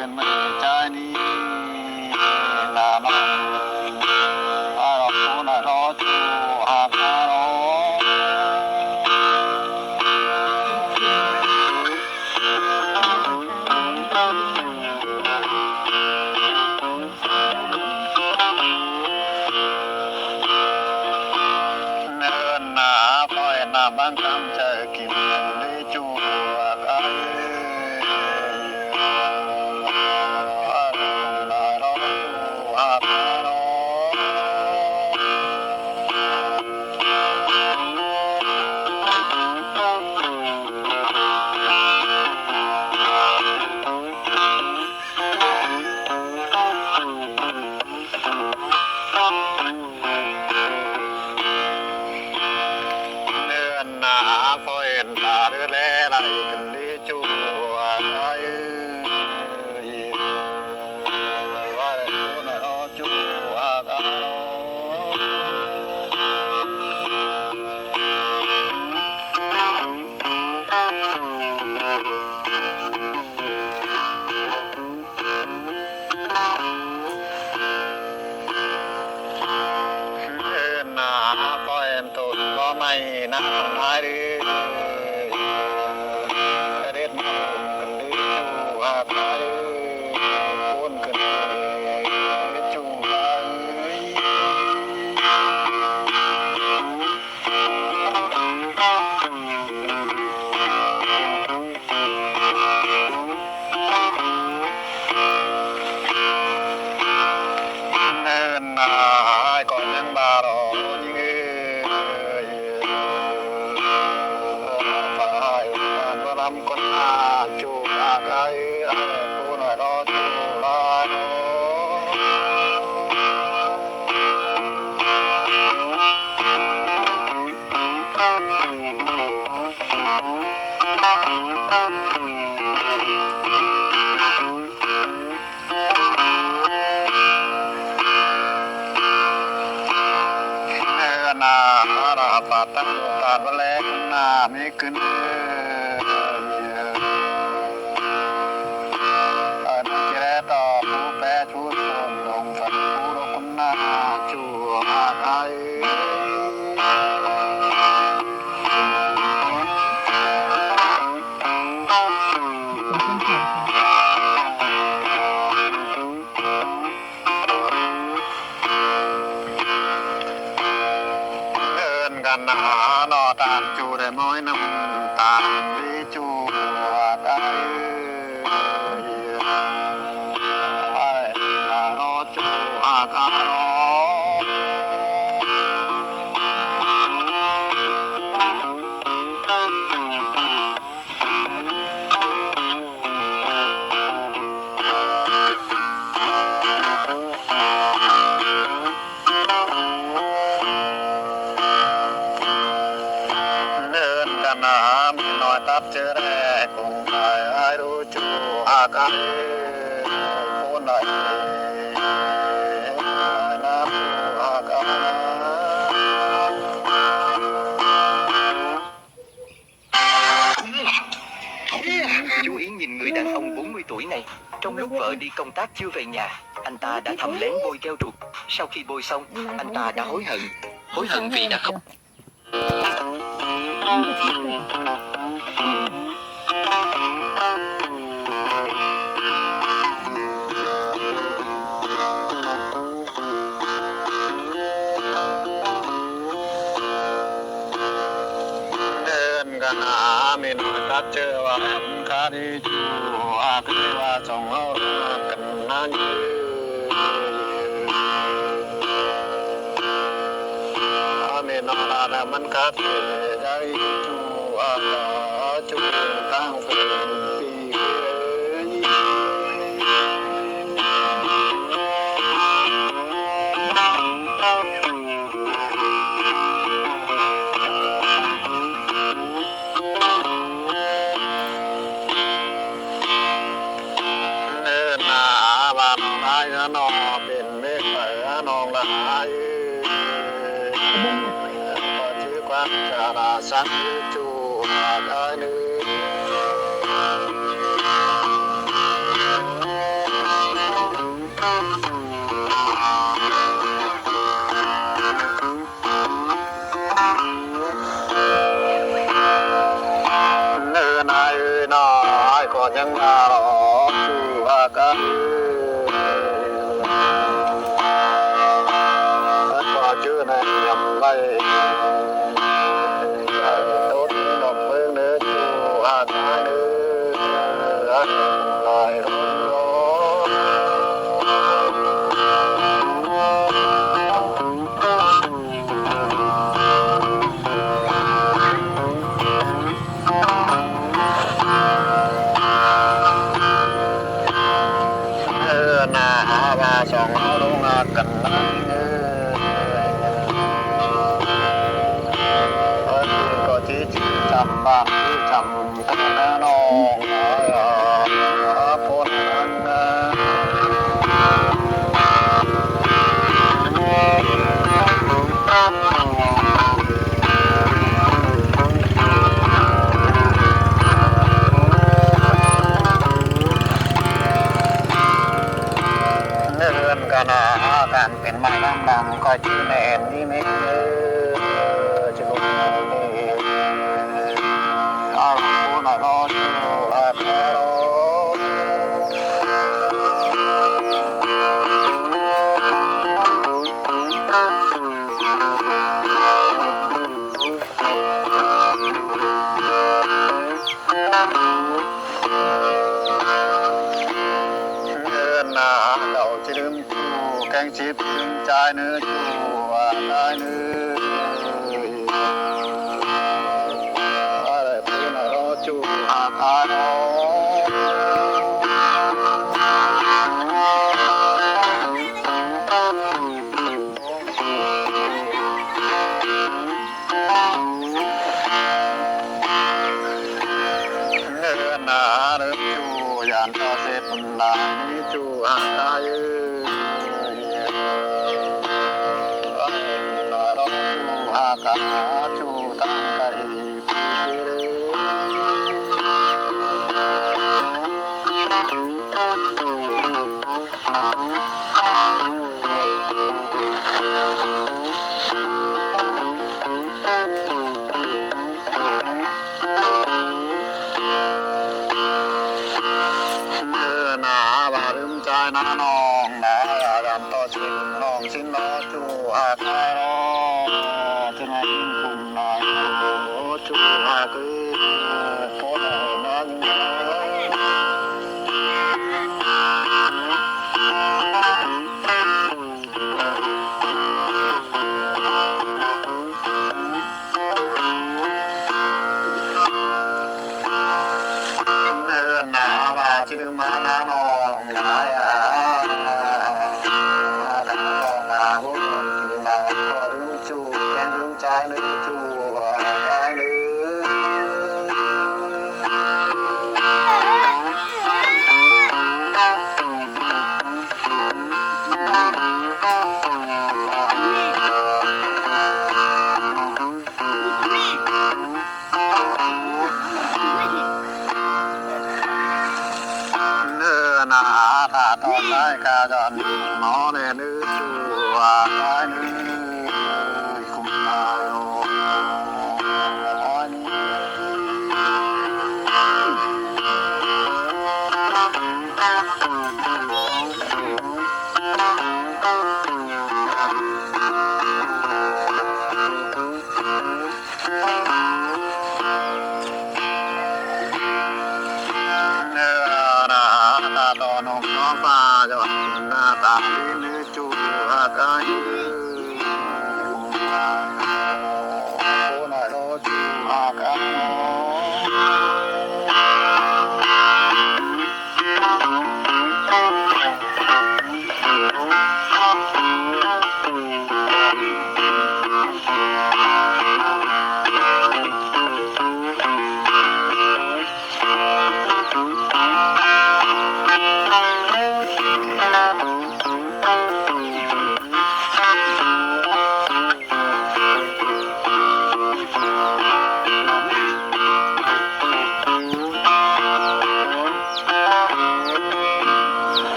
ขึ้นมาใจนี้ลามาอาเราคนรอจูอาคาโรเนินหนาปล่อยน้ำบางคำเจอกินได้จูอาคาพอเห็นตาเรือแลไหลกันดีจูว่าคนรอจูว่าพอเห็นตุ่นบ่ไม่น่าหายดีเด็ดมากันดีจูว่าคนกันจูว่าเนินหนาก่อนยังบารอคนอาจูอาไกผู้น้อยรอจูรอโนนาราปาตังตาดแลกนาไม่ขึ้นต่อผู้แปรชุดส่วนลงฝันผู้รคุณนาจูอาไกเดินกันหานอตามจูได้ม้อยน้ำตาลีจูอาไกอาคาโรเดินกันน้ำน้อยตับเจอแรกคงไอ้รู้จูอาคาคนไหนChú Yến nhìn người đàn ông 40 tuổi này. Trong lúc vợ đi công tác chưa về nhà, anh ta đã thầm lén bôi keo ruột. Sau khi bôi xong, anh ta đã hối hận vì đã khôngกันมีน้อยตัดเจอว่าคาดีจูอาคือว่าจงเอากันนั่นมีน้อยละแต่มันคัดได้จูอาจูตั้งเป็นปีนอเป็นเมฆเปิดนองละหายพอชื่อความจาราสังจูอาได้นึ ยังมาหลอกชูอากันมันก็ชื่อในยำไรต้นดอกเมืองเนื้อชูอากันเนื้อลอยร้อนร้อนนาบาสองลงกันนั่งก็ที่จำบ้านที่จำกันนะน้องพ้นเนื่อนกันนะการเป็นไม้ลำบางก็จีแม่นนี่ไม่จะลงนี่อาลูกน่ะรอชูอาแพ้รนาเก่าจะลืมชูแกงชิบลืมใจเนื้อชูอะไรเนื้ออะไรพูดน่ะรอชูอาคาโนเนื้อนาเนื้อชูยานต่อเสพลานิจูอาคายลาลจูอาคาจูตั้งใจนาบาลืมใจนาน้องนาดำต่อชินน้องชินล้อจูอาคายรอจะมายิงคุณนายจูอาคือโพนนั้นนาบาชื่อมานาน้องนานาบุญนาก็รู้จูแกงรู้ใจนึกจูใจนึนาตาตอนได้กาจอนหมอเนนึกจูใจนึกคุ้มตายโตอนน้องฟ้าจอดหน้าตาดีนึกจูอาการโอ้น่ะรอจูอาการ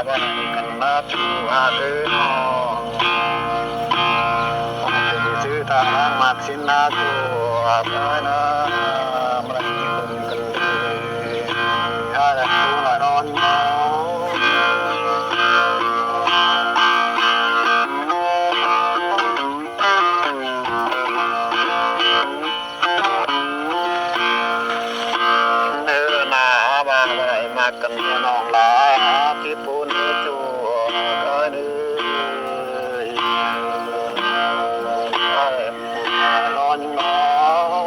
บ่กันนาจูหาคือน้องสิซื้อทางมักสินนาจูอาบนะมันคุณกันเลยหาละจูละนอนน้มากันน้องหลายที่ปูนจูก็ดื้อนอนน้อง